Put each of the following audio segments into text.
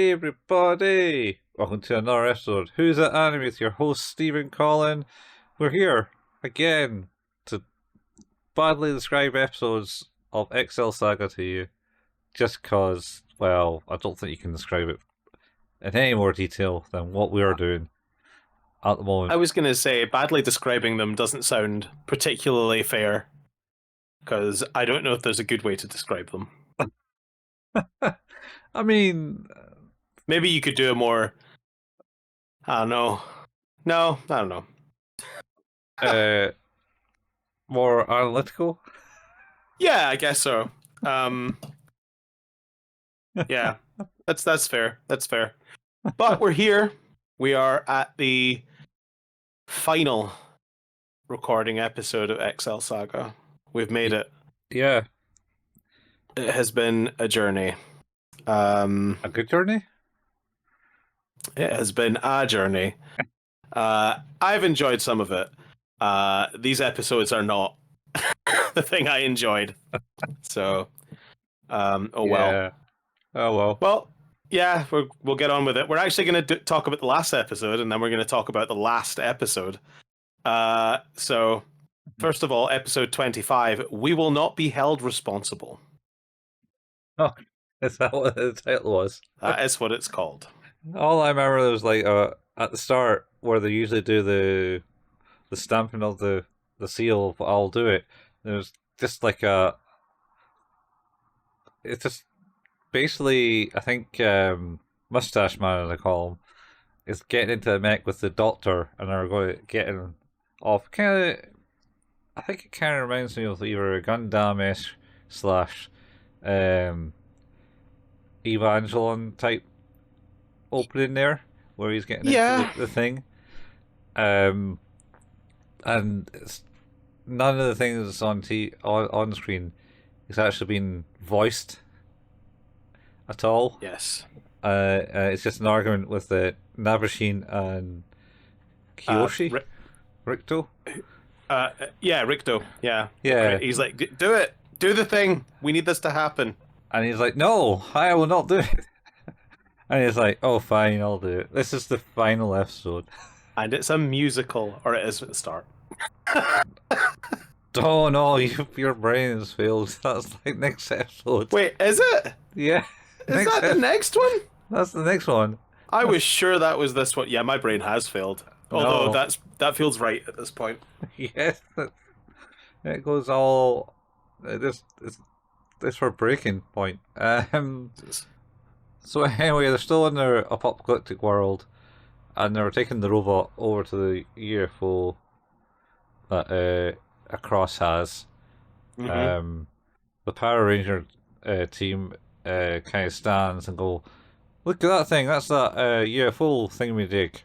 Hey everybody! Welcome to another episode. Who's That Anime with your host Steve and Colin. We're here again to badly describe episodes of Excel Saga to you. Just cause, well, I don't think you can describe it in any more detail than what we are doing at the moment. I was going to say, badly describing them doesn't sound particularly fair, because I don't know if there's a good way to describe them. I mean, Maybe you could do a more, I don't know. No, I don't know. more analytical. Yeah, I guess so. Yeah, that's fair. That's fair. But we're here. We are at the final recording episode of Excel Saga. We've made it. Yeah. It has been a journey. A good journey? It has been a journey. I've enjoyed some of it. These episodes are not the thing I enjoyed. So, well. Yeah. Oh well. Well, yeah, we'll get on with it. We're actually going to talk about the last episode, and then we're going to talk about the last episode. So, first of all, episode 25, We Will Not Be Held Responsible. Oh, is that what the title was? That is what it's called. All I remember was like at the start where they usually do the stamping of the seal of I'll do it. There's just like it's just basically I think Mustache Man as I call him is getting into a mech with the doctor and they're going to get him off. Kind of, I think it kind of reminds me of either a Gundam-esque slash Evangelion type opening there where he's getting into the thing. And it's, none of the things on screen is actually being voiced at all. Yes. It's just an argument with the Nabashin and Koshi. Rikdo. Yeah, Rikdo. Yeah. Yeah. He's like, do it. Do the thing. We need this to happen. And he's like, no, I will not do it. And he's like, oh, fine, I'll do it. This is the final episode. And it's a musical, or it is at the start. Oh no, your brain has failed. That's like next episode. Wait, is it? Yeah. Is that the next one? That's the next one. I was sure that was this one. Yeah, my brain has failed. Although No. that feels right at this point. Yes. It goes all... This for breaking point. So anyway, they're still in their apocalyptic world, and they're taking the robot over to the UFO that a Cross has. Mm-hmm. The Power Ranger team kind of stands and go, look at that thing, that's that UFO thing we dig.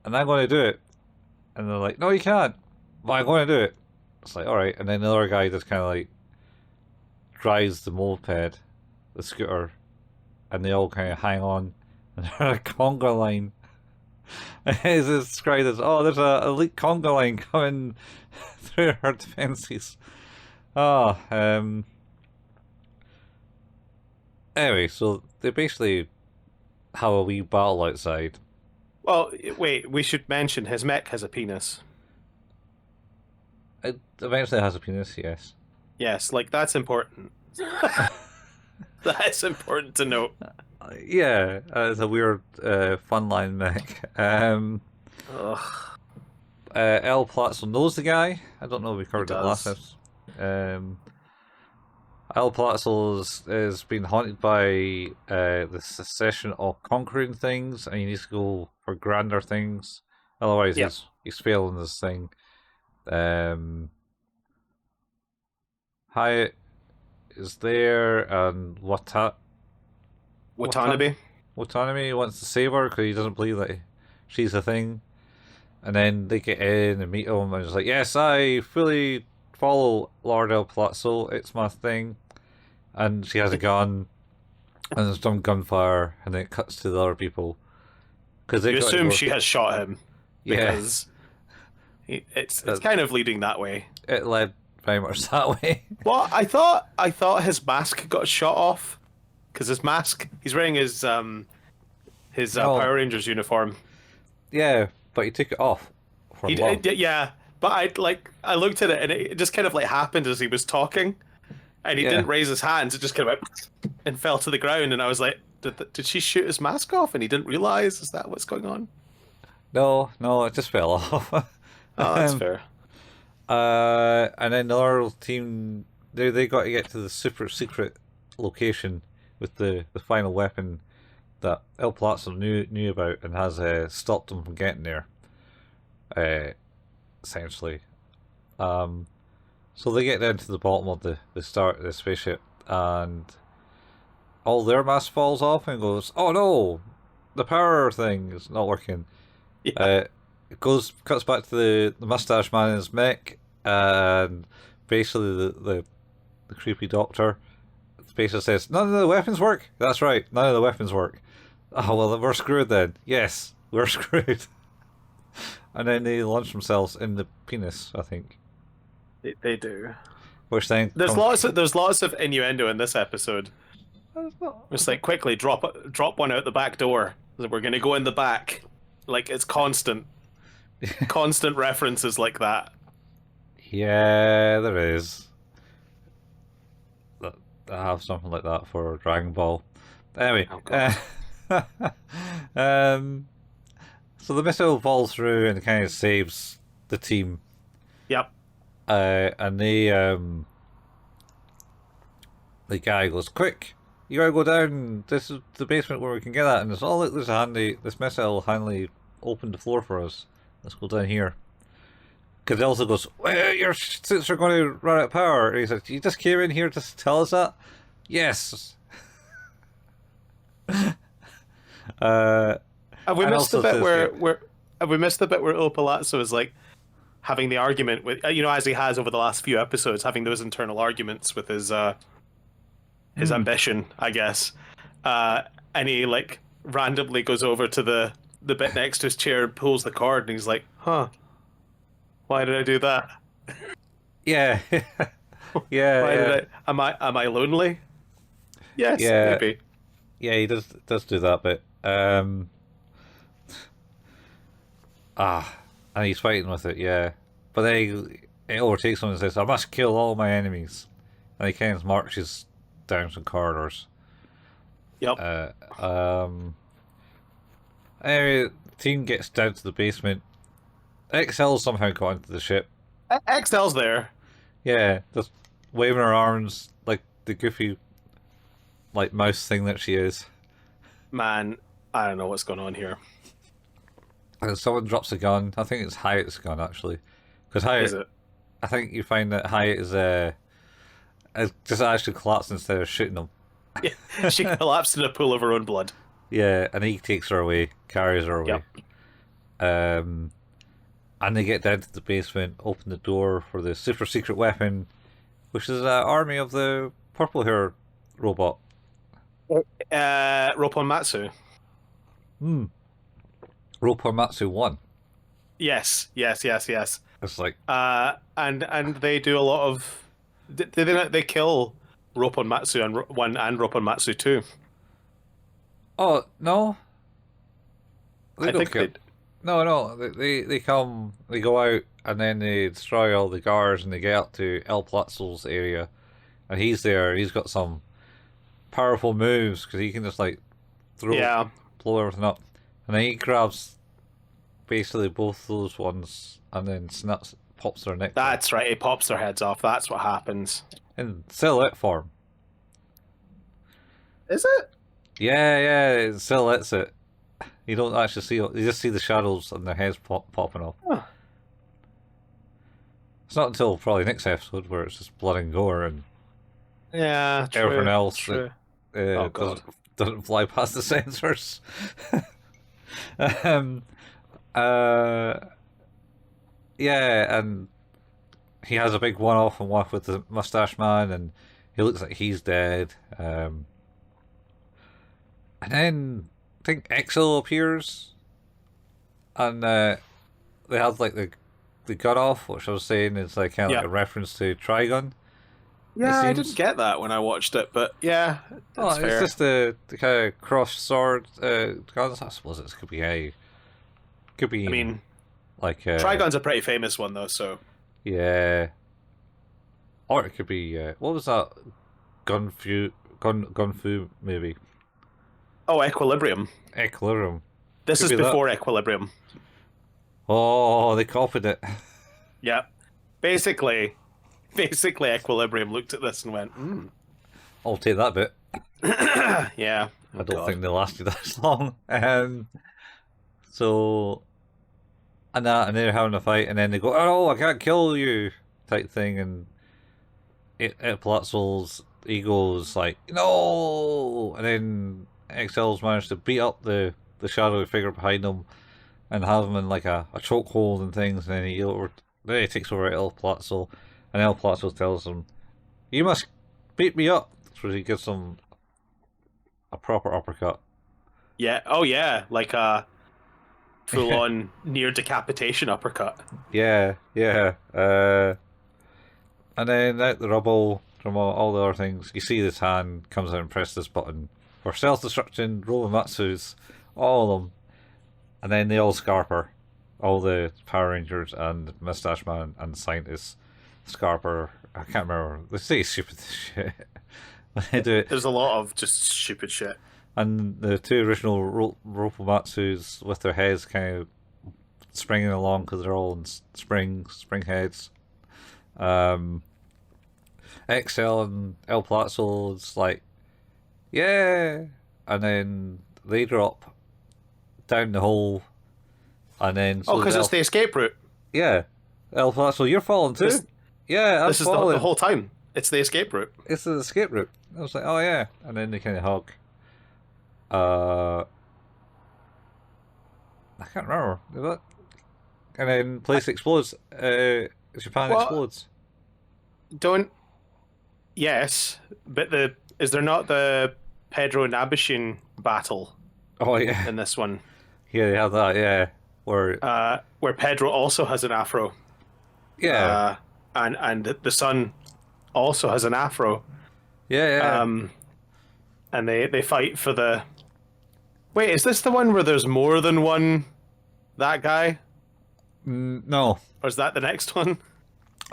And I'm going to do it. And they're like, no you can't. But I'm going to do it. It's like, alright. And then the other guy just kind of like drives the moped, the scooter, and they all kind of hang on. And they're a conga line. It's described as, oh, there's a elite conga line coming through our defences. Anyway, so they basically have a wee battle outside. Well, wait, we should mention his mech has a penis. It eventually has a penis, yes. Yes, like that's important. That's important to note. Yeah, it's a weird fun line mech. El Platzel knows the guy. I don't know if we covered it last episode. El Platzel is being haunted by the secession of conquering things, and he needs to go for grander things. Otherwise, he's failing this thing. Hyatt is there, and Watanabe wants to save her because he doesn't believe that she's a thing. And then they get in and meet him, and it's like, yes, I fully follow Lord El Palazzo, it's my thing. And she has a gun, and there's some gunfire, and then it cuts to the other people. Because you assume she has shot him. Because it's kind of leading that way. It led very much that way. Well, I thought his mask got shot off because his mask. He's wearing his No, Power Rangers uniform. yeah, but he took it off for love. Yeah, but I looked at it and it just kind of like happened as he was talking, and he Yeah. didn't raise his hands. It just kind of went and fell to the ground, and I was like, did she shoot his mask off? And he didn't realize. Is that what's going on? No, no, it just fell off. Oh, that's um, fair. and then the other team, they got to get to the super secret location with the final weapon that El Palazzo knew about and has stopped them from getting there. Uh, Essentially, so they get down to the bottom of the start of the spaceship, and all their mask falls off and goes, "Oh no, the power thing is not working." Yeah, Uh, it cuts back to the mustache man in his mech, and basically the creepy doctor basically says, "None of the weapons work." That's right, none of the weapons work. Oh well, then we're screwed then. Yes, we're screwed. And then they launch themselves in the penis, I think, they do. which then There's comes. lots of innuendo in this episode. It's not- It's like quickly drop one out the back door. We're gonna go in the back. Like it's constant references like that. Yeah, there is. I have something like that for Dragon Ball. Anyway, Oh god. um, so the missile falls through and kind of saves the team. Yep. And the guy goes, "Quick, you gotta go down. This is the basement where we can get at." And it's all, look, there's a handy. This missile handily opened the floor for us. Let's go down here. Because it also goes, well, your suits are going to run out of power. And he's like, "You just came in here to tell us that?" Yes. uh, Have we and missed the also bit says, where yeah, have we missed the bit where Il Palazzo is like having the argument with as he has over the last few episodes, having those internal arguments with his ambition, I guess. And he like randomly goes over to the bit next to his chair and pulls the cord, and he's like, "Huh? Why did I do that? yeah, yeah, Why did yeah, I? Am I lonely? Yes, yeah, maybe. yeah. He does do that bit. And he's fighting with it, yeah. But then it overtakes him and says, "I must kill all my enemies." And he kind of marches down some corridors. Yep. Uh, um, anyway, the team gets down to the basement. XL somehow got into the ship. XL's there. Yeah, just waving her arms like the goofy, like mouse thing that she is. Man, I don't know what's going on here. And someone drops a gun. I think it's Hyatt's gun actually, because Is Hyatt. it? I think you find that Hyatt is just actually collapsed instead of shooting him. Yeah. She collapsed in a pool of her own blood. Yeah, and he takes her away, carries her away. Yep. And they get down to the basement, open the door for the super secret weapon, which is an army of the purple hair robot. Ropon Matsu. Hmm. Ropponmatsu 1. Yes. It's like, And they do a lot of. They kill Ropon Matsu and 1 and Ropon Matsu 2. oh, no. They I don't think kill. they. No, they come, they go out, and then they destroy all the guards, and they get up to El Palazzo's area, and he's there, he's got some powerful moves, because he can just, like, Yeah, blow everything up. And then he grabs basically both those ones, and then pops their neck off. that's right. He pops their heads off. That's what happens. In silhouette form. Is it? Yeah, it silhouettes it. You don't actually see it, you just see the shadows and their heads popping off. Huh. It's not until probably next episode where it's just blood and gore and Yeah, true. everything else True. that Oh, God. doesn't fly past the sensors. um, uh, yeah, and he has a big one-off and one with the mustache man, and he looks like he's dead. And then I think Excel appears, and they have like the gun off, which I was saying is like kind of like Yeah. a reference to Trigun. It Yeah, I didn't seems. get that when I watched it, but yeah, Oh, it's it's fair. just the kind of cross sword guns. I suppose it could be a could be I even mean, like Trigon's a pretty famous one though, so yeah, or it could be what was that gun fu maybe oh, Equilibrium. Equilibrium. This Could is be that. before Equilibrium. Oh, they copied it. Yeah, basically, basically, Equilibrium looked at this and went, I'll take that bit. yeah. I Oh don't God. think they lasted that long. So and they're having a fight, and then they go, "Oh, I can't kill you," type thing, and Palazzo's ego's like, "No," and then Excel's managed to beat up the shadowy figure behind him and have him in like a chokehold and things, and then he takes over El Palazzo, and El Palazzo tells him, "You must beat me up." So he gives him a proper uppercut. Yeah. Oh yeah, like a full-on near decapitation uppercut. Yeah, yeah. And then out the rubble from all the other things, you see this hand comes out and presses this button for self destruction, Robomatsu's, all of them. And then they all scarper. All the Power Rangers and Mustache Man and Scientists scarper. I can't remember. They say stupid shit. They do it. There's a lot of just stupid shit. And the two original Robomatsu's with their heads kind of springing along because they're all in spring heads. Um, XL and El Plazzo's like, yeah, and then they drop down the hole, and then Oh, so because it's the escape route. yeah, El Plazzo, you're falling too. This Yeah, I'm this is the falling. whole time. It's the escape route. It's the escape route. I was like, oh yeah, and then they kind of hug. Uh, I can't remember. What? And then place explodes. Japan Well, explodes. don't. Yes, but is there not the Pedro Nabishin battle Oh yeah, in this one? yeah, they have that. Yeah, where Where Pedro also has an afro, yeah, uh, and the son also has an afro, yeah, yeah. um, and they fight for the. Wait, is this the one where there's more than one that guy, No, or is that the next one?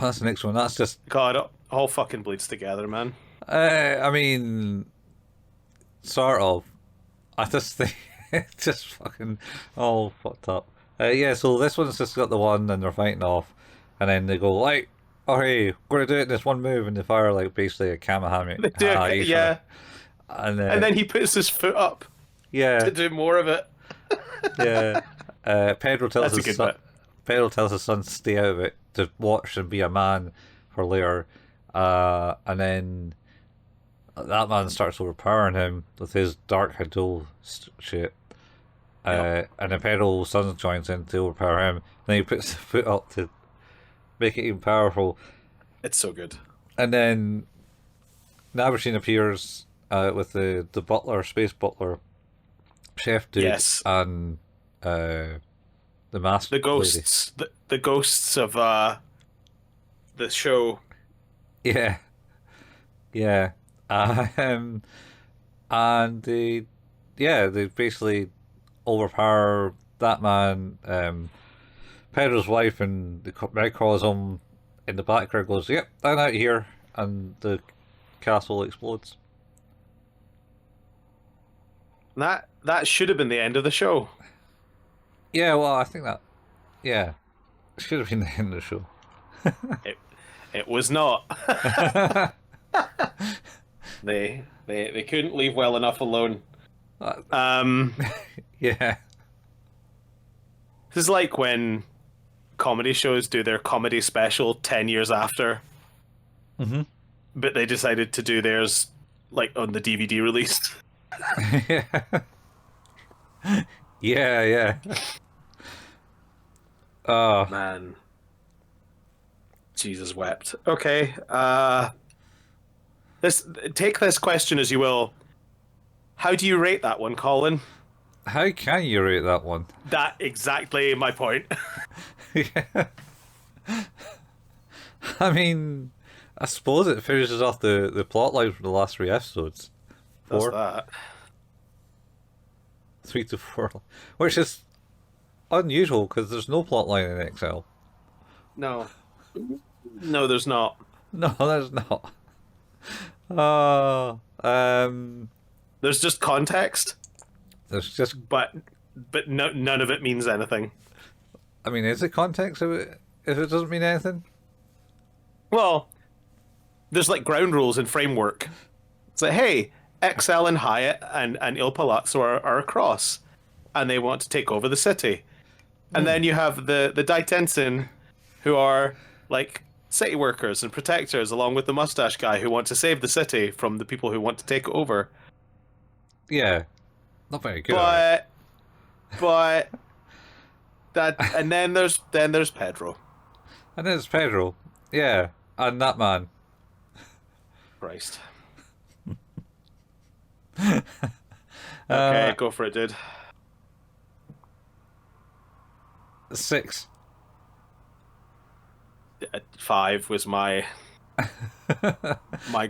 that's the next one. That's just God, it all fucking bleeds together, man. I mean, sort of. I just think it's just fucking all fucked up. Yeah, so this one's just got the one, and they're fighting off, and then they go like, "Oh hey, we're gonna do it in this one move," and they fire like basically a They do Kamehameha, yeah, and and then he puts his foot up yeah, to do more of it. yeah. Pedro tells That's a his good son, bit. Pedro tells his son to stay out of it to watch and be a man for later, and then that man starts overpowering him with his dark Hadou shit. Yep, And then Pedro's son joins in to overpower him. Then he puts the foot up to make it even powerful. it's so good. And then Nabersheen appears with the butler, space butler, chef dude, Yes, and the masked the lady. ghosts, the ghosts of the show. Yeah, yeah. Um, and they basically overpower that man. Pedro's wife and the Red calls him in the background goes, "Yep, down out here," and the castle explodes. That should have been the end of the show. Yeah, well, I think that yeah should have been the end of the show. It it was not. They couldn't leave well enough alone. Uh, Um, yeah, this is like when comedy shows do their comedy special 10 years after, hmm but they decided to do theirs like on the DVD release. yeah, yeah, yeah. Uh, Man, Jesus wept. Okay, this take this question as you will. How do you rate that one, Colin? how can you rate that one? That exactly my point. Yeah. I mean, I suppose it finishes off the plot line from the last 3 episodes. Does 4, that? 3 to 4, which is unusual because there's no plot line in Excel. No. No, there's not. No, there's not. Uh, um, There's just context, there's just. but none of it means anything. I mean, is it context if it doesn't mean anything? Well, there's like ground rules and framework. It's like, hey, Excel and Hyatt and Il Palazzo are across, and they want to take over the city. And then you have the Daitensen, who are like city workers and protectors, along with the mustache guy who want to save the city from the people who want to take it over. Yeah, not very good. At it. But that, and then there's Pedro. And then it's Pedro. Yeah, and that man. Christ. Okay, go for it, dude. 6. 5 was my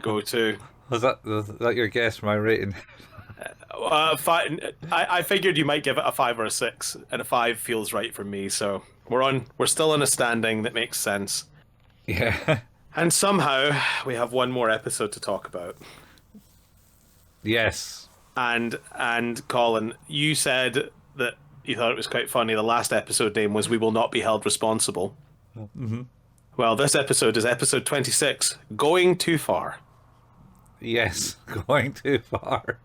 go-to. Was that your guess for my rating? 5. I figured you might give it a 5 or a 6, and a 5 feels right for me. So we're still on a standing that makes sense. Yeah. And somehow we have one more episode to talk about. Yes. And Colin, you said that you thought it was quite funny. The last episode name was "We Will Not Be Held Responsible." Mm-hmm. Well, this episode is episode 26, Going Too Far. Yes, going too far.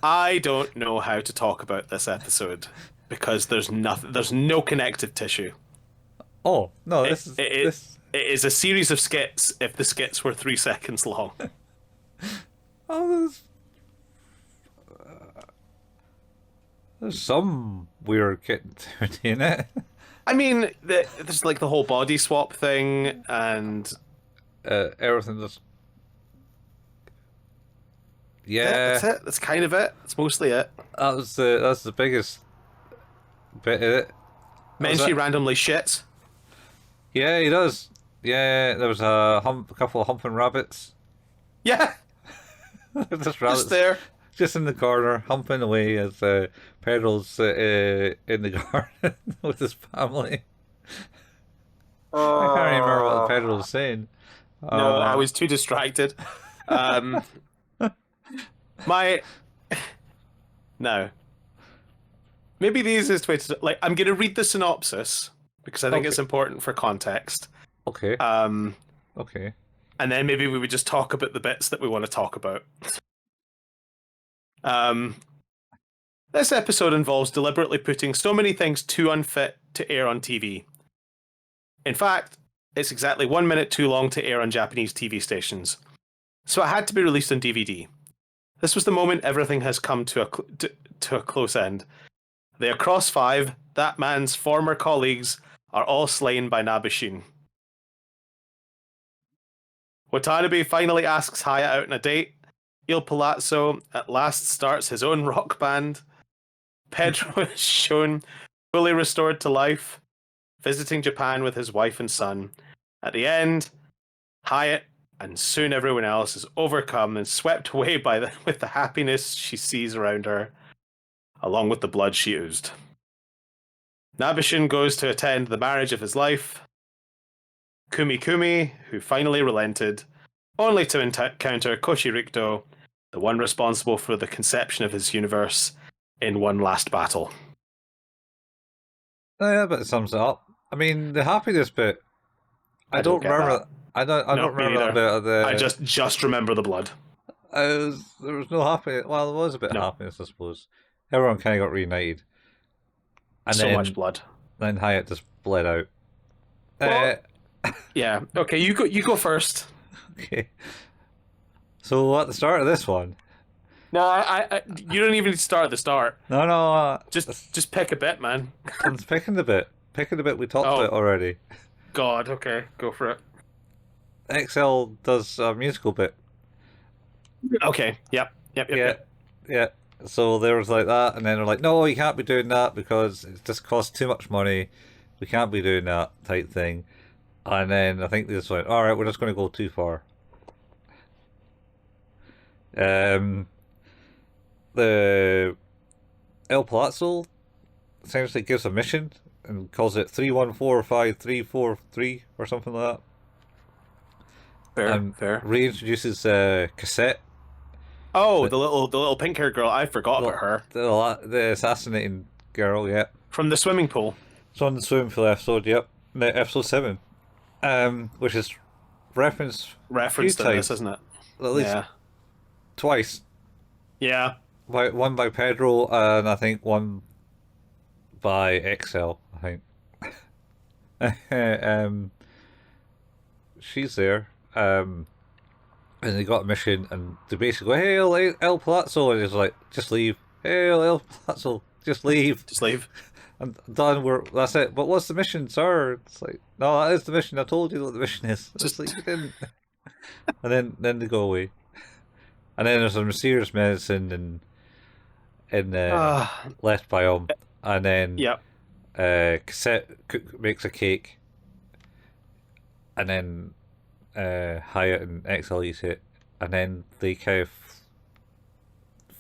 I don't know how to talk about this episode because there's no connective tissue. Oh no! It is a series of skits. If the skits were 3 seconds long. Oh, there's some weird activity in it. I mean, there's like the whole body swap thing, and everything just. Yeah, that's it. That's kind of it. That's mostly it. that's the biggest bit of it. Menchi randomly shits. Yeah, he does. Yeah, there was a couple of humping rabbits. Yeah, Just rabbits just there. just in the corner, humping away as Pedro's in the garden with his family. I can't remember what Pedro was saying. No, I was too distracted. No. Maybe the easiest way to I'm going to read the synopsis because I think it's important for context. Okay. Okay. And then maybe we would just talk about the bits that we want to talk about. This episode involves deliberately putting so many things too unfit to air on TV. In fact, it's exactly 1 minute too long to air on Japanese TV stations. So it had to be released on DVD. This was the moment everything has come to a close end. The Across Five, that man's former colleagues, are all slain by Nabishin. Watanabe finally asks Haya out on a date. Il Palazzo at last starts his own rock band. Pedro is shown fully restored to life, visiting Japan with his wife and son. At the end, Hyatt and soon everyone else is overcome and swept away with the happiness she sees around her, along with the blood she oozed. Nabishin goes to attend the marriage of his life. Kumi, who finally relented, only to encounter Koshi Rikdo, the one responsible for the conception of his universe, in one last battle. Oh, yeah, but it sums it up. I mean, the happiness bit. I don't remember. I don't remember that bit of the. I just remember the blood. There was no happiness. Well, there was a bit of happiness, I suppose. Everyone kind of got reunited. And so much blood. Then Hyatt just bled out. Well, yeah. Okay, you go first. Okay. So at the start of this one. No, I you don't even need to start at the start. No. Just pick a bit, man. I'm picking the bit. Picking the bit we talked about already. God, okay, go for it. Excel does a musical bit. Okay. Yep. Yeah. So there was like that, and then they're like, "No, you can't be doing that because it just costs too much money. We can't be doing that," type thing. And then I think they just went, all right, we're just going to go too far. Um, the El Palazzo essentially gives a mission and calls it 314543 or something like that, Fair, and fair. reintroduces Cassette, Oh, the the little pink haired girl. I forgot the about her the assassinating girl. Yep, from the swimming pool. it's on the swimming pool episode. Yep, the episode 7, which is referenced a few Referenced in this, times, isn't it? at least Yeah. twice. Yeah. One by Pedro, and I think one by Excel. I think. She's there. And they got a mission, and they basically go, "Hey, El Palazzo," and he's like, "Just leave." "Hey, El Palazzo, just leave." Just leave. And done. That's it. But what's the mission, sir? It's like, no, that is the mission. I told you what the mission is. It's Just like you didn't. And then they go away. And then there's a mysterious medicine in ah, left by him, and then yep. Cassette makes a cake, and then Hyatt and XL eat it, and then they kind of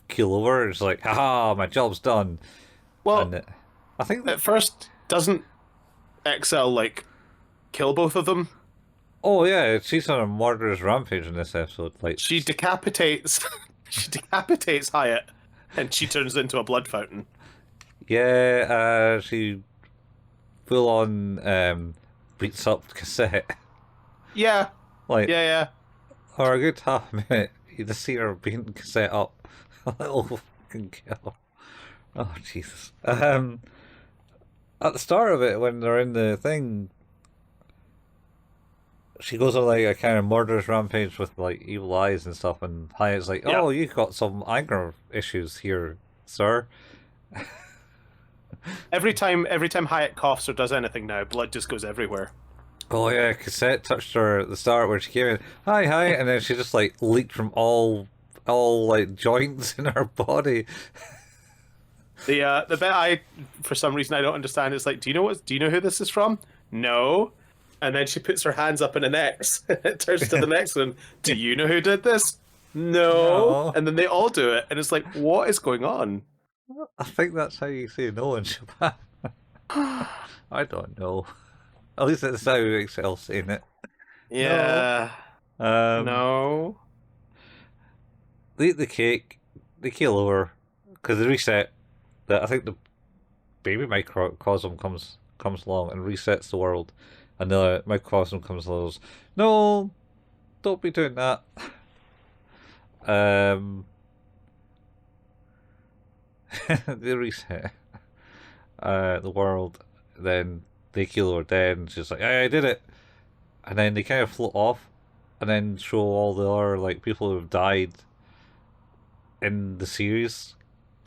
keel over. It's like, haha, my job's done. Well, And I think that, at first, doesn't XL like kill both of them? oh yeah, she's on a murderous rampage in this episode. Like She decapitates. She decapitates Hyatt, and she turns into a blood fountain. yeah, she full on beats up Cassette. Yeah. Like Yeah. for a good half minute, you just see her beating Cassette up. A little fucking kill. Oh Jesus. At the start of it, when they're in the thing, she goes on like a kind of murderous rampage with like evil eyes and stuff, and Hyatt's like, Yeah. "Oh, you've got some anger issues here, sir." Every time Hyatt coughs or does anything now, blood just goes everywhere. Oh yeah, Cassette touched her at the start where she came in, hi, and then she just like leaked from all like joints in her body. The bit I, for some reason, I don't understand is like, do you know who this is from? No. And then she puts her hands up in an X. It turns to the next one. Do you know who did this? No. No. And then they all do it, and it's like, what is going on? I think that's how you say no in Japan. I don't know. At least that's how Excel's saying it. Yeah. Um, No. They eat the cake, they keel over, because they reset. I think the baby microcosm comes along and resets the world, and the microcosm comes along and goes, no, don't be doing that. They reset the world, then they kill her dead, and she's like, hey, I did it. And then they kind of float off, and then show all the other like people who've died in the series,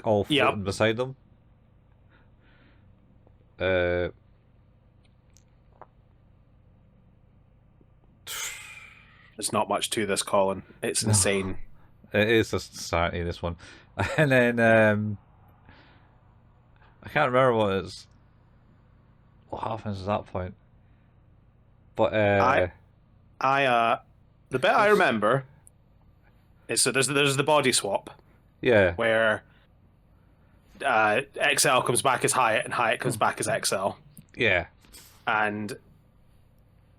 all floating beside them. There's not much to this, Colin. It's insane. It is just Sanity, this one. And then I can't remember what happens at that point. But the bit I remember is, so there's the body swap yeah, where XL comes back as Hyatt and Hyatt comes back as XL, yeah, and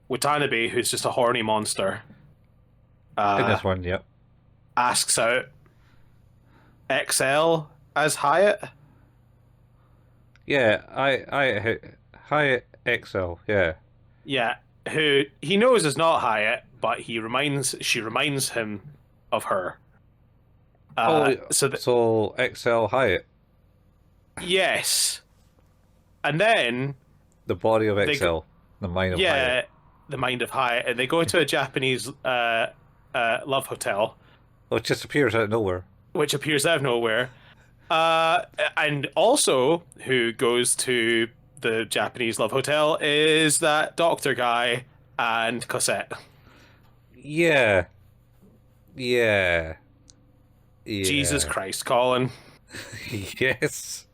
Watanabe, who's just a horny monster, in this one, yep. asks out XL as Hyatt. Yeah, I Hyatt XL, yeah. Yeah, who he knows is not Hyatt, but she reminds him of her. So XL Hyatt, yes, and then the body of XL, the mind of Hyatt. the mind of Hyatt, and they go to a Japanese love hotel, Well, it just appears out of nowhere. which appears out of nowhere. And also, who goes to the Japanese love hotel is that doctor guy and Cosette. Yeah. Yeah. Jesus Christ, Colin. Yes.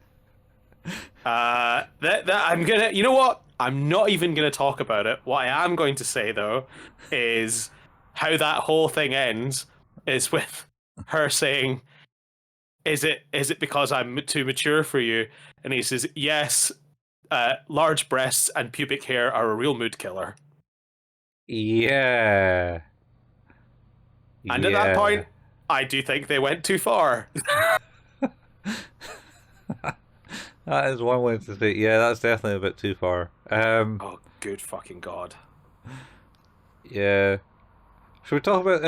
I'm gonna. You know what? I'm not even gonna talk about it. What I am going to say though is how that whole thing ends is with her saying, "Is it because I'm too mature for you?" And he says, "Yes. Large breasts and pubic hair are a real mood killer." Yeah. And at that Yeah. point, I do think they went too far. That is one way to say. Yeah, that's definitely a bit too far. Oh, good fucking god! Yeah. Should we talk about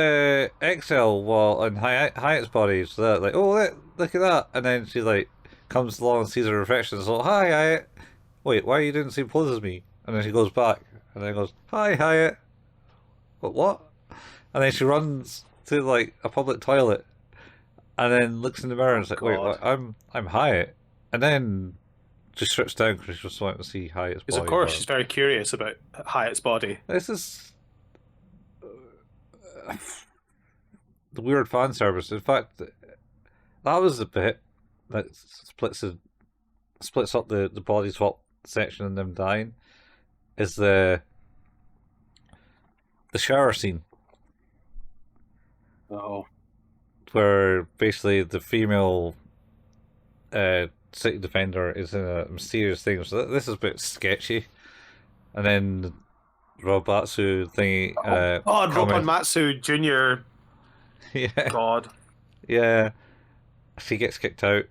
Excel while on Hyatt's body? So that like, oh look at that, and then she like comes along and sees her reflection. So hi Hyatt. Wait, why you didn't see clothes as me? And then she goes back, and then goes, hi Hyatt. What? And then she runs to like a public toilet, and then looks in the mirror and is like, wait, God. what? I'm Hyatt. And then just strips down because she just wanted to see Hyatt's Because of body. course But she's very curious about Hyatt's body. this is the weird fan service. In fact, that was the bit that splits up the body swap section and them dying. Is the shower scene Oh, where basically the female city defender is in a mysterious thing. So this is a bit sketchy. And then Robatsu thingy. God, Ropon Comment. Matsu Jr. Yeah, God. yeah. She gets kicked out.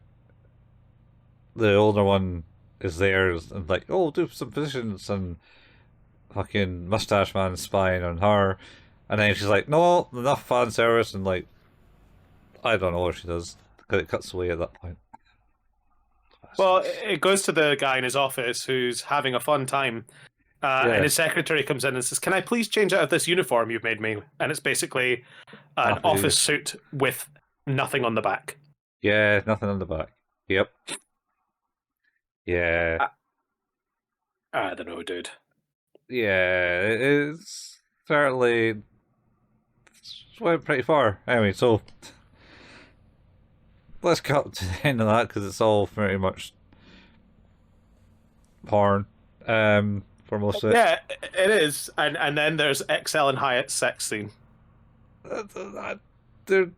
The older one is there and like, oh, do some positions, and fucking mustache man spying on her. And then she's like, no, enough fan service, and like, I don't know what she does because it cuts away at that point. Well, it goes to the guy in his office who's having a fun time. And Yeah, his secretary comes in and says, "Can I please change out of this uniform you've made me?" And it's basically an half a office suit with nothing on the back. yeah, nothing on the back. Yep. Yeah, I don't know, dude. yeah. It's certainly went pretty far. Anyway, so let's cut to the end of that because it's all pretty much porn. For most of it. Yeah, it is. And then there's XL and Hyatt's sex scene. They're,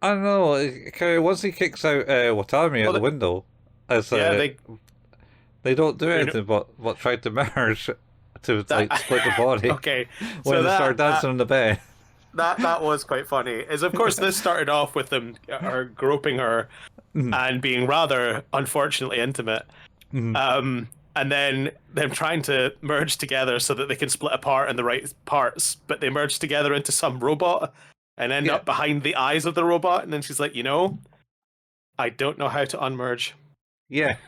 I don't know. Okay, once he kicks out Watami out the window, it's, Yeah, they don't do anything but try to merge to like split the body okay. when So they start dancing on the bed. that was quite funny. Is of course this started off with them groping her and being rather unfortunately intimate. And then them trying to merge together so that they can split apart in the right parts, but they merge together into some robot and end up behind the eyes of the robot. And then she's like, I don't know how to unmerge. Yeah,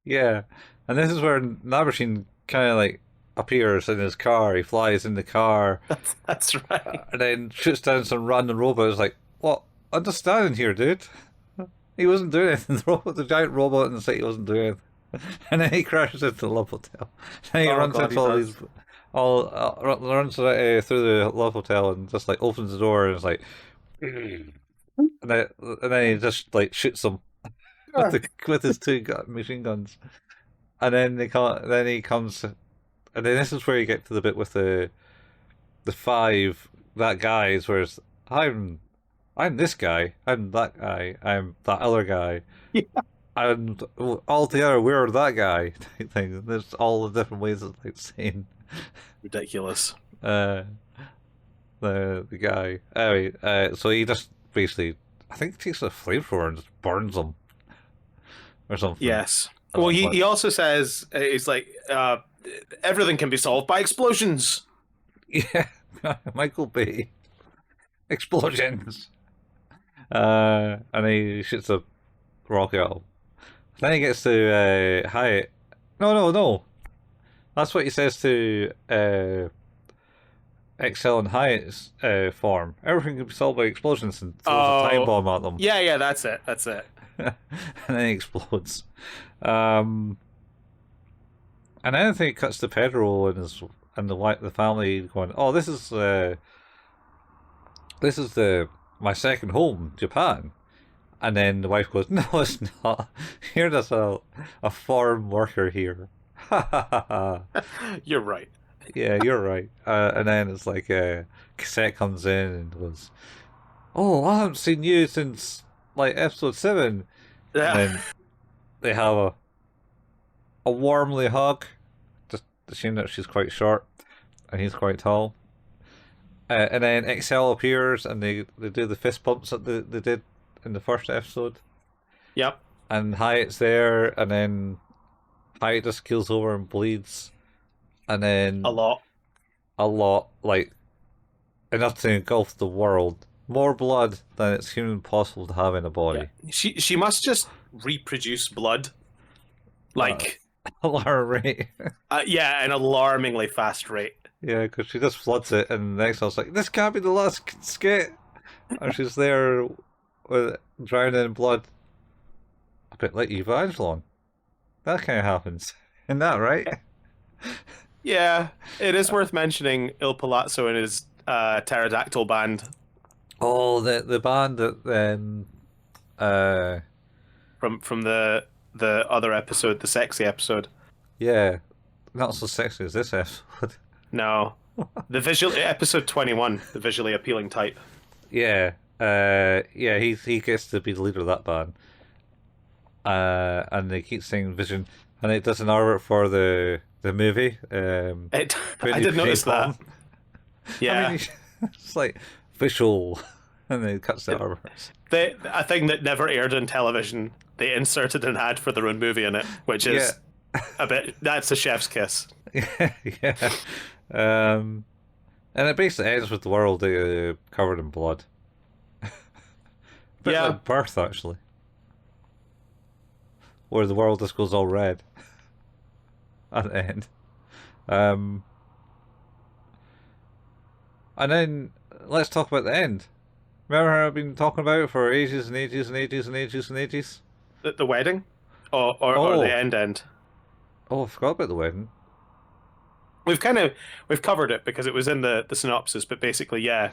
yeah. And this is where Nabashin kind of like appears in his car. He flies in the car. That's right. And then shoots down some random robot. It's like, what? Understanding here, dude. He wasn't doing anything. The giant robot in the city wasn't doing anything. And then he crashes into the love hotel. And he runs into all these, runs through the love hotel and just like opens the door and it's like, and then he just like shoots them with his two machine guns. And then he comes, and then this is where you get to the bit with the five that guys, where it's, I'm this guy, I'm that guy, I'm that other guy. Yeah. And all together we're that guy type thing. There's all the different ways of like saying Ridiculous. the guy. Anyway, so he just basically, I think, takes a flamethrower and just burns them or something. Yes. Well, he also says he's like everything can be solved by explosions. Yeah, Michael Bay explosions. And he shoots a rocket at him. Then he gets to Hyatt. No. That's what he says to Excel and Hyatt's farm. Everything can be solved by explosions, and throws a time bomb at them. Yeah, that's it. And then he explodes. And then I think it cuts to Pedro and the family going, oh, this is my second home, Japan. And then the wife goes, "No, it's not. You're just a farm worker here." Ha ha ha ha. You're right. Yeah, you're right. And then it's like cassette comes in and goes, "Oh, I haven't seen you since like episode 7." And Yeah. then they have a warmly hug. Just the shame that she's quite short and he's quite tall. And then Excel appears and they do the fist bumps that they did in the first episode. Yep. And Hyatt's there, and then Hyatt just keels over and bleeds. And A then lot. a lot, like enough to engulf the world. More blood than it's humanly possible to have in a Yeah. body. She must just reproduce blood, like Alarm rate. yeah, an alarmingly fast rate. Yeah, because she just floods it, and the next one's like, "This can't be the last skit." And she's there with drowning in blood. A bit like Evangelon. That kind of happens. Isn't that right? Yeah, it is worth mentioning Il Palazzo and his pterodactyl band Oh, the band that then from the other episode, the sexy episode. yeah, not so sexy as this episode. No, the visual episode 21, the visually appealing type. Yeah, yeah, he gets to be the leader of that band. And they keep saying Vision, and it does an artwork for the movie. I did notice that. Yeah, I mean, it's like visual, and then it cuts the artworks. a thing that never aired on television. They inserted an ad for their own movie in it, which is a bit. That's a chef's kiss. Yeah, yeah. And it basically ends with the world covered in blood. Bit Yeah. like Birth, actually, where the world just goes all red at the end. And then let's talk about the end. Remember how I've been talking about it for ages and ages and ages and ages and ages? The wedding, or Oh. the end. Oh, I forgot about the wedding. We've covered it because it was in the synopsis, but basically, yeah,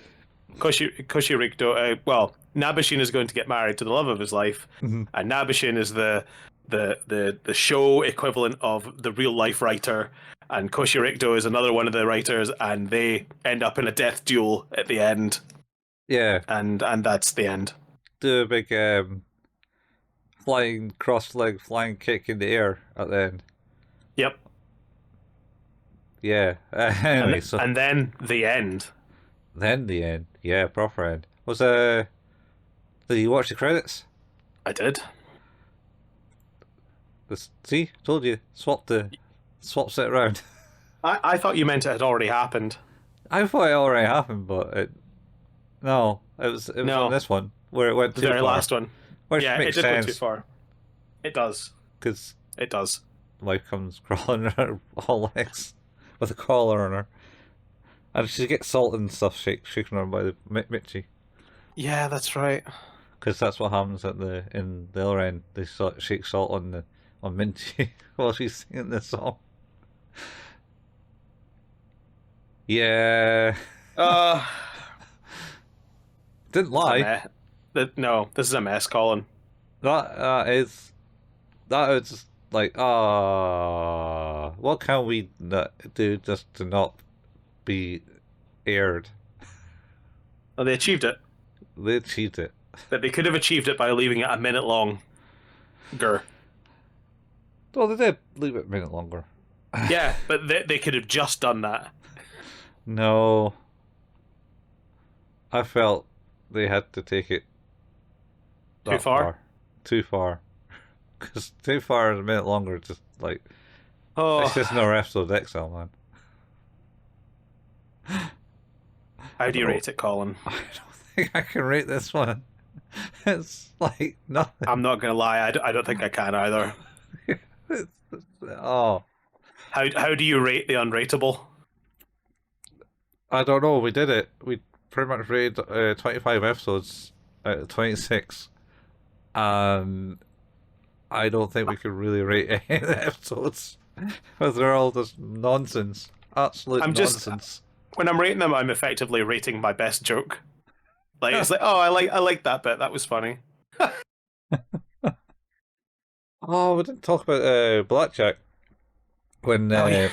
Koshi Rikdo. Well, Nabishin is going to get married to the love of his life, and Nabishin is the show equivalent of the real life writer, and Koshi Rikdo is another one of the writers, and they end up in a death duel at the end, Yeah, and that's the end. do a big flying cross leg flying kick in the air at the end. Yep. Yeah. Anyway, so And then the end. then the end. Yeah, proper end. Was did you watch the credits? I did. See, told you. Swapped it around. I thought you meant it had already happened. I thought it already happened, but no, it was No. on this one where it went The too very far. last one. Which Yeah, it makes did go too sense far. It does. because It does. wife comes crawling on her all legs with a collar on her, and she gets salt and stuff shaken on by the Menchi, Yeah, that's right. because that's what happens in the other end. They shake salt on Menchi while she's singing this song. Yeah, didn't lie. No, this is a mess, Colin. That is like what can we do just to not be aired? Well, they achieved it, They achieved it. but they could have achieved it by leaving it a minute long. Well, they did leave it a minute longer. Yeah, but they could have just done that. No, I felt they had to take it Too that far? Too far, because too far is a minute longer. Just like it's Oh, just another episode of Excel, man. how do you rate it, Colin? I don't think I can rate this one. It's like nothing. I'm not gonna lie, I don't think I can either. Oh, How do you rate the unrateable? I don't know. We did it. We pretty much rated 25 episodes out of 26. And I don't think we could really rate any of the episodes. Because they're all just nonsense. Absolute nonsense. When I'm rating them, I'm effectively rating my best joke. Like it's like, oh, I like that bit. That was funny. Oh, we didn't talk about Blackjack when Oh yeah.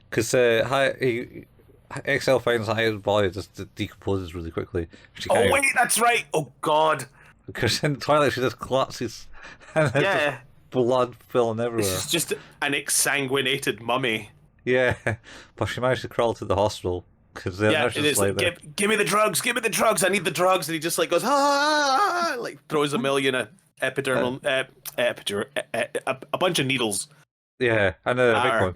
because XL finds that his body just decomposes really quickly. She Oh kind of wait, that's right. Oh God. because in the toilet she just collapses and there's just Yeah. blood filling This everywhere. is just an exsanguinated mummy. Yeah, but she managed to crawl to the hospital because the Yeah, nurse it is is like like there. give me the drugs, give me the drugs. I need the drugs, and he just like goes like throws a million Uh, epidermal a bunch of needles yeah, and a big are one.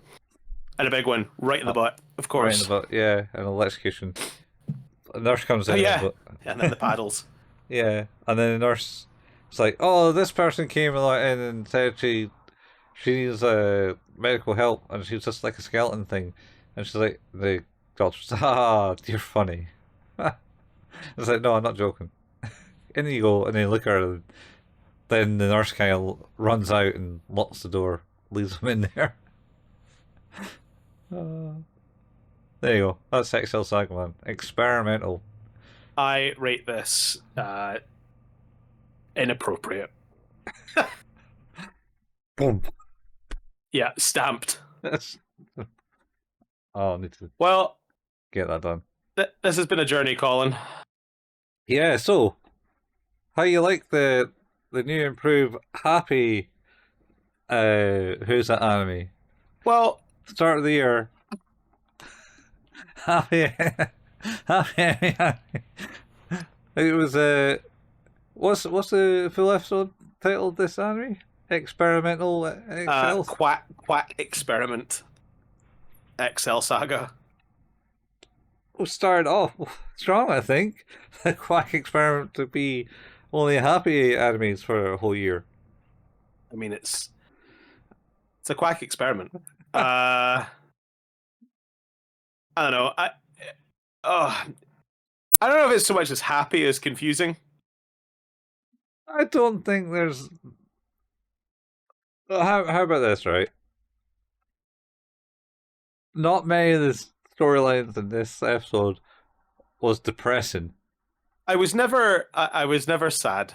and a big one right in the Uh, butt, of right in the course. butt, yeah, an electrocution. The nurse comes Oh in and yeah, and then the paddles. yeah, and then the nurse is like, "Oh, this person came in and said she needs medical help, and she's just like a skeleton thing." And she's like, the doctor's, "Ah, you're funny." It's like, no, I'm not joking. In you go, and then you look at her. And then the nurse kind of runs out and locks the door, leaves him in there. Uh, there you go. That's Excel Saga, man. Experimental. I rate this inappropriate. Boom. Yeah, stamped. That's. Oh, I need to Well, get that done. this has been a journey, Colin. Yeah. So, how you like the new improved Happy? Who's that anime? Well, Start of the year. Happy. Happy. It was what's the full episode title of this anime? Experimental Excel. quack experiment. Excel Saga. We started off strong, I think. The quack experiment to be only happy animes for a whole year. I mean, it's a quack experiment. Uh, I don't know. Oh, I don't know if it's so much as happy as confusing. I don't think there's. How about this, right? Not many of the storylines in this episode was depressing, I was never sad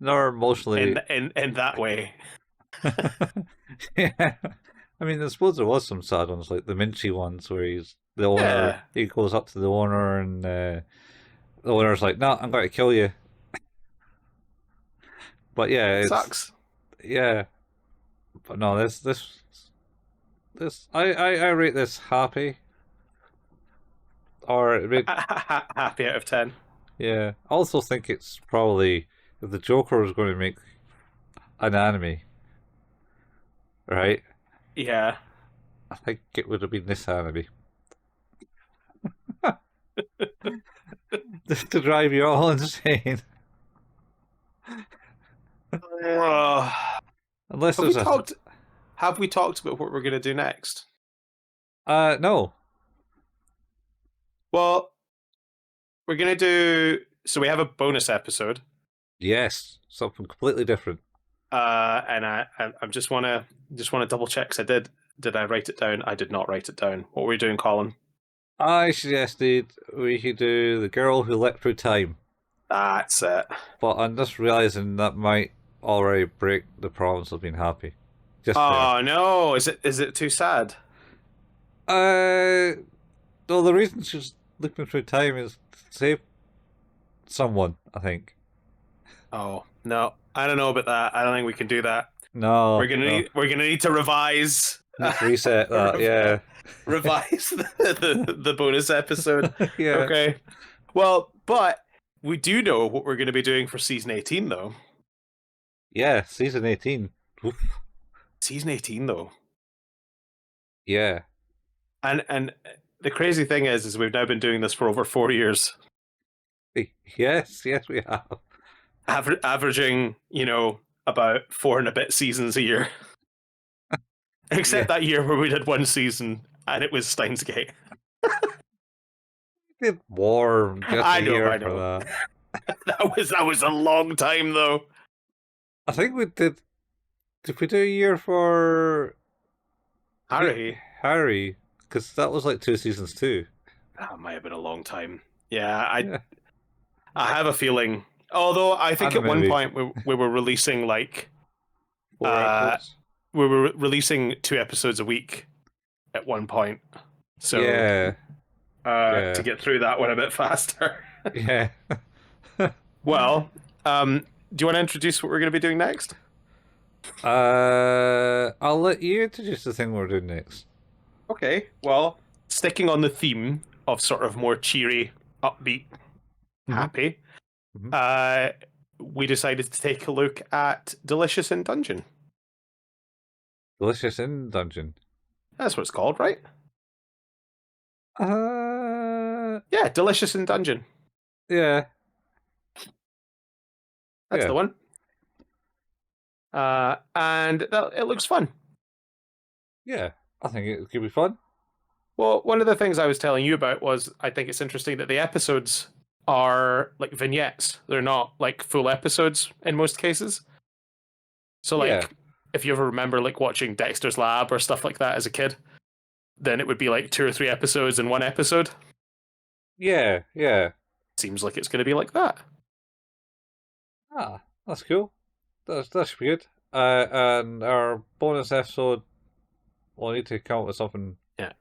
nor emotionally. in that way. Yeah. I mean, I suppose there was some sad ones, like the Menchi ones, where he's the owner. Yeah, He goes up to the owner, and the owner's like, "No, I'm going to kill you." But yeah, it's sucks. yeah. But no, this I rate this happy, or rate Happy out of 10. yeah. I also think it's probably if the Joker was going to make an anime, right? Yeah. I think it would have been this anime. Just to drive you all insane. Uh, Unless have we there's a talked? Have we talked about what we're gonna do next? no. Well, we're gonna do. So we have a bonus episode. Yes, something completely different. And I just wanna double check. 'Cause I did I write it down? I did not write it down. What were you doing, Colin? I suggested we could do the girl who leapt through time, That's it. but I'm just realizing that might already break the promise of being happy. Just there. Oh no! Is it too sad? Well, the reason she's looking through time is to save someone, I think. Oh no! I don't know about that. I don't think we can do that. No, no. We're gonna need to revise Need to reset that, yeah. revise the bonus episode. Yeah. Okay. Well, but we do know what we're going to be doing for season 18, though. Yeah, season 18. Oof. Season 18, though, Yeah. and the crazy thing is we've now been doing this for over 4 years, Yes, yes, we have. averaging about four and a bit seasons a year. Yeah. Except that year where we did one season and it was Steins Gate. We did war just I a know, year I for know. that. That was a long time though. I think we did. Did we do a year for Harry. Harry? Because that was like 2 seasons too. That might have been a long time. Yeah, Yeah. I have a feeling. Although I think And at one maybe. point we were releasing like 4 episodes. We were releasing 2 episodes a week at one point. So Yeah, to yeah, get through that one a bit faster. yeah. Well, do you want to introduce what we're going to be doing next? I'll let you introduce the thing we're doing next. Okay. Well, sticking on the theme of sort of more cheery, upbeat, Mm-hmm. happy, Mm-hmm. we decided to take a look at Delicious in Dungeon. Delicious in Dungeon. That's what it's called, right? Uh, Yeah, Delicious in Dungeon. yeah, That's yeah, the one. And it looks fun. yeah. I think it could be fun. Well, one of the things I was telling you about was I think it's interesting that the episodes are like vignettes. They're not like full episodes in most cases. So Yeah, like if you ever remember like watching Dexter's Lab or stuff like that as a kid, then it would be like 2 or 3 episodes in one episode. yeah, yeah. Seems like it's going to be like that. Ah, that's cool. That should be good. And our bonus episode, we'll need to come up with something Yeah.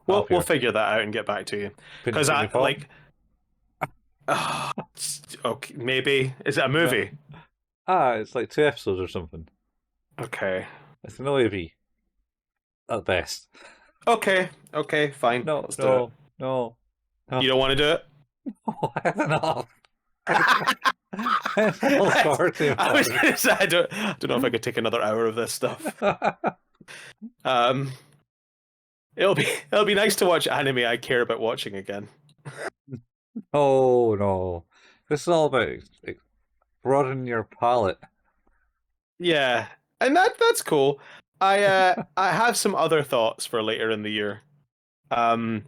We'll happier. figure that out and get back to you. Penny, Cuz penny I pom. like okay, maybe is it a No. movie? It's like 2 episodes or something. Okay. It's an OAV at best. Okay, fine. No, Let's do it. no, no, no. You don't want to do it? I don't know. It's all far too I was hard. gonna say I don't know if I could take another hour of this stuff. Um, it'll be nice to watch anime I care about watching again. Oh no. This is all about broadening your palette. Yeah, and that's cool. I have some other thoughts for later in the year. Um,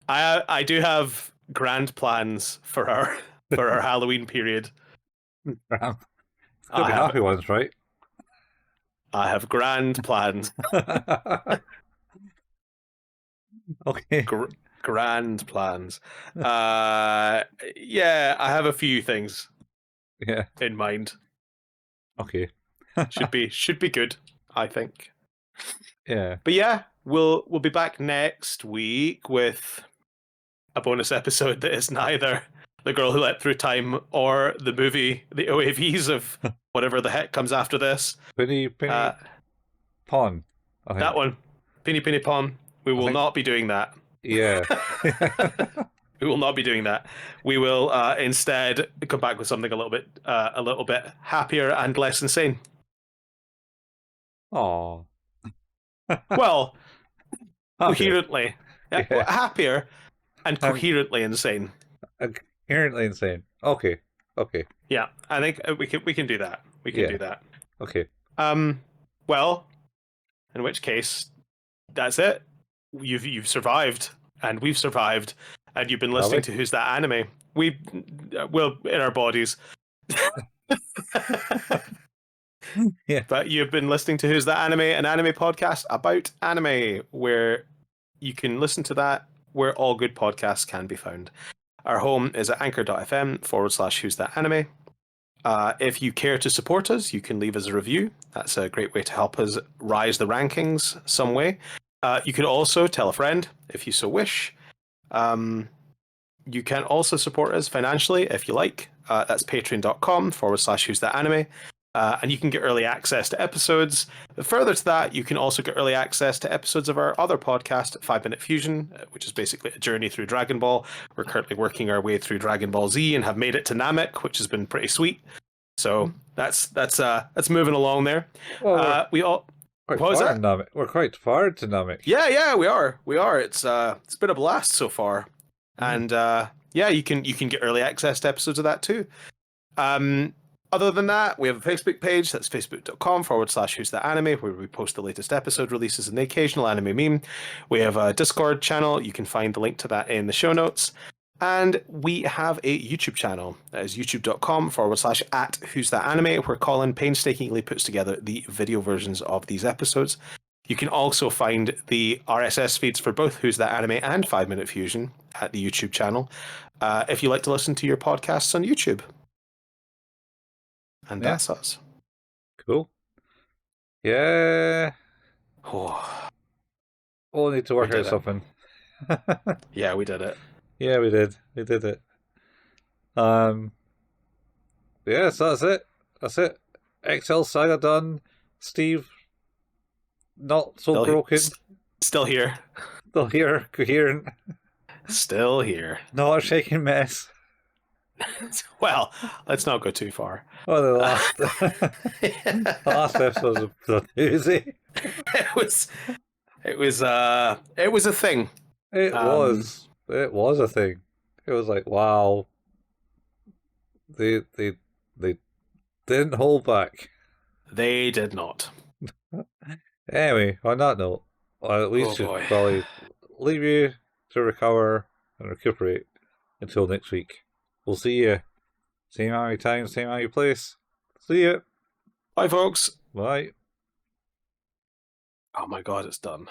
I do have grand plans for our for our Halloween period. It's gonna I be have happy ones, right? I have grand plans. Okay. Grand plans. Yeah, I have a few things Yeah. in mind. Okay. Should be good, I think. Yeah. But yeah, we'll be back next week with a bonus episode that is neither The Girl Who Leapt Through Time or the movie, the OAVs of whatever the heck comes after this. Penny Uh, Pon, I that think. one, Penny Penny Pom. We will think not be doing that. yeah. We will not be doing that. We will instead come back with something a little bit happier and less insane. Oh. Well, Happier. coherently, yeah, Yeah. happier and And coherently insane. inherently insane. Okay. Okay. Yeah, I think we can do that. We can Yeah. do that. Okay. Well, in which case, that's it. You've survived, and we've survived, and you've been Have listening we? to Who's That Anime? We, well, in our bodies. Yeah. But you've been listening to Who's That Anime, an anime podcast about anime, where you can listen to that where all good podcasts can be found. Our home is at anchor.fm/ Who's That Anime. If you care to support us, you can leave us a review. That's a great way to help us rise the rankings some way. You can also tell a friend if you so wish. You can also support us financially if you like. That's patreon.com/ Who's That Anime. And you can get early access to episodes. Further to that, you can also get early access to episodes of our other podcast, 5 Minute Fusion, which is basically a journey through Dragon Ball. We're currently working our way through Dragon Ball Z and have made it to Namek, which has been pretty sweet. So that's moving along there. Well, We all quite what was far that? in Namek. We're quite far to Namek. Yeah, we are. We are. It's been a blast so far. And yeah, you can get early access to episodes of that too. Other than that, we have a Facebook page. That's facebook.com/ Who's That Anime, where we post the latest episode releases and the occasional anime meme. We have a Discord channel. You can find the link to that in the show notes. And we have a YouTube channel. That is youtube.com/ Who's That Anime, where Colin painstakingly puts together the video versions of these episodes. You can also find the RSS feeds for both Who's That Anime and 5 Minute Fusion at the YouTube channel if you like to listen to your podcasts on YouTube. And Yeah. that's us. Cool. Yeah. Oh, We'll need to we work out did it. something. Yeah, we did it. Yeah, we did. We did it. Um, yeah, so that's it. That's it. Excel Saga done. Steve, not so Still, broken. still here. Still here, coherent. Still here. Not a shaking mess. Well, let's not go too far. Oh, the last episode was a doozy. it was it was a thing. It Um, was. It was a thing. It was like, wow, they didn't hold back. they did not. Anyway, on that note, we Oh should boy. probably leave you to recover and recuperate until next week. We'll see you. Same amount of time, same amount of place. See you. Bye folks. Bye. Oh my god, it's done.